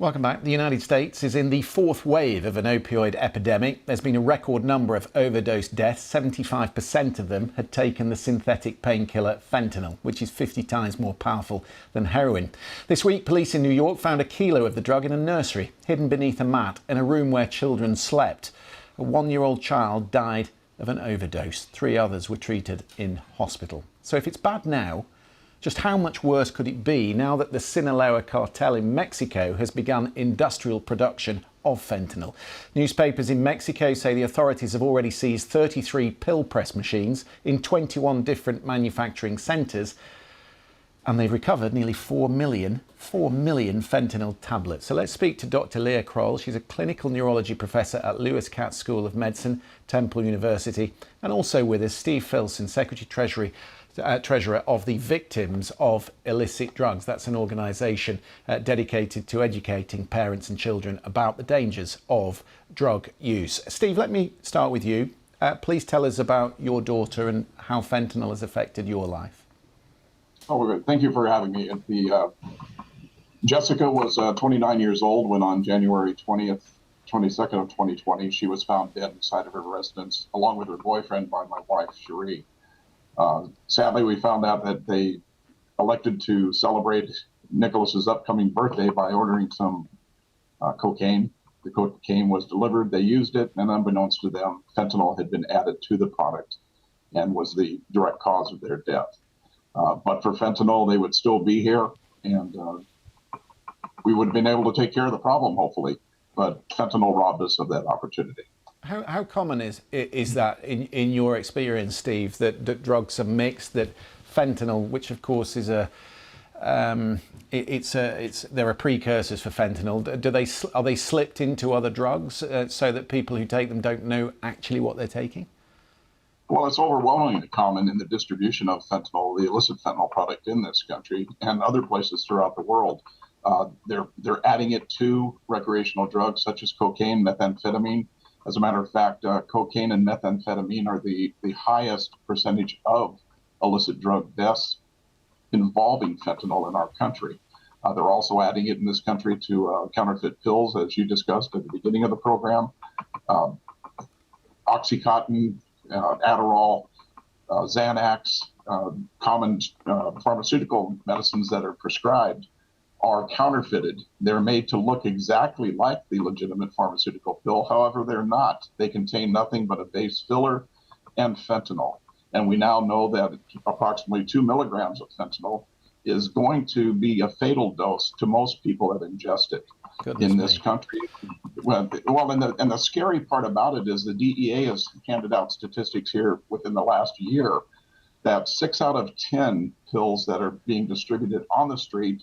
Welcome back. The United States is in the fourth wave of an opioid epidemic. There's been a record number of overdose deaths. 75% of them had taken the synthetic painkiller fentanyl, which is 50 times more powerful than heroin. This week, police in New York found a kilo of the drug in a nursery, hidden beneath a mat in a room where children slept. A 1-year-old child died of an overdose. 3 others were treated in hospital. So if it's bad now, just how much worse could it be now that the Sinaloa cartel in Mexico has begun industrial production of fentanyl? Newspapers in Mexico say the authorities have already seized 33 pill press machines in 21 different manufacturing centres, and they've recovered nearly 4 million fentanyl tablets. So let's speak to Dr. Leah Croll. She's a clinical neurology professor at Lewis Katz School of Medicine, Temple University, and also with us, Steve Filson, Treasurer of the Victims of Illicit Drugs. That's an organisation dedicated to educating parents and children about the dangers of drug use. Steve, let me start with you. Please tell us about your daughter and how fentanyl has affected your life. Oh, thank you for having me. Jessica was 29 years old when on January 22nd of 2020, she was found dead inside of her residence, along with her boyfriend by my wife, Cherie. Sadly, we found out that they elected to celebrate Nicholas's upcoming birthday by ordering some cocaine. The cocaine was delivered, they used it, and unbeknownst to them, fentanyl had been added to the product and was the direct cause of their death. But for fentanyl, they would still be here, and we would have been able to take care of the problem, hopefully. But fentanyl robbed us of that opportunity. How common is that in your experience, Steve, that drugs are mixed, that fentanyl, which of course is there are precursors for fentanyl. Are they slipped into other drugs so that people who take them don't know actually what they're taking? Well, it's overwhelmingly common in the distribution of fentanyl, the illicit fentanyl product in this country and other places throughout the world. They're adding it to recreational drugs such as cocaine, methamphetamine. As a matter of fact, cocaine and methamphetamine are the highest percentage of illicit drug deaths involving fentanyl in our country. They're also adding it in this country to counterfeit pills, as you discussed at the beginning of the program. Oxycontin, Adderall, Xanax, common pharmaceutical medicines that are prescribed are counterfeited. They're made to look exactly like the legitimate pharmaceutical pill. However, they're not. They contain nothing but a base filler and fentanyl. And we now know that approximately 2 milligrams of fentanyl is going to be a fatal dose to most people that ingest it in this country. Well, and the scary part about it is the DEA has handed out statistics here within the last year that 6 out of 10 pills that are being distributed on the street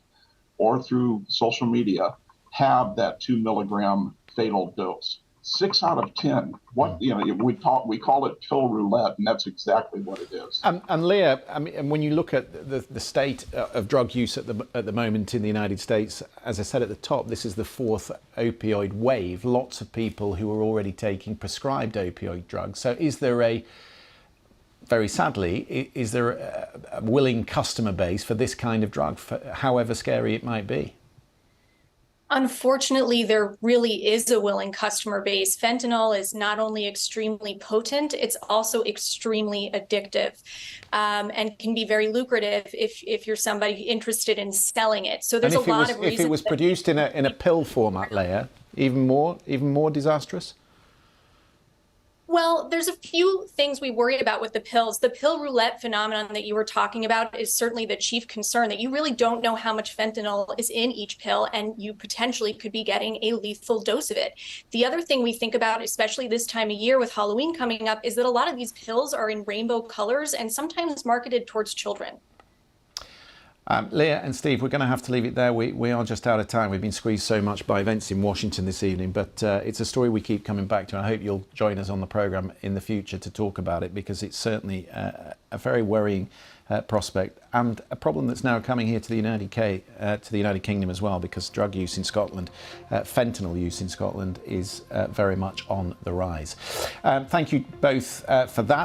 or through social media have that 2 milligram fatal dose. 6 out of 10. We call it pill roulette, and that's exactly what it is. And Leah, I mean, when you look at the state of drug use at the moment in the United States, as I said at the top, this is the fourth opioid wave. Lots of people who are already taking prescribed opioid drugs. So is there very sadly, is there a willing customer base for this kind of drug, however scary it might be? Unfortunately, there really is a willing customer base. Fentanyl is not only extremely potent, it's also extremely addictive, and can be very lucrative if you're somebody interested in selling it. So there's a lot of reasons. If it was produced in a pill format, Leah, even more disastrous? Well, there's a few things we worry about with the pills. The pill roulette phenomenon that you were talking about is certainly the chief concern, that you really don't know how much fentanyl is in each pill, and you potentially could be getting a lethal dose of it. The other thing we think about, especially this time of year with Halloween coming up, is that a lot of these pills are in rainbow colors and sometimes marketed towards children. Leah and Steve, we're going to have to leave it there. We are just out of time. We've been squeezed so much by events in Washington this evening, but it's a story we keep coming back to. And I hope you'll join us on the programme in the future to talk about it, because it's certainly a very worrying prospect, and a problem that's now coming here to the United Kingdom as well, because drug use in Scotland, fentanyl use in Scotland is very much on the rise. Thank you both for that.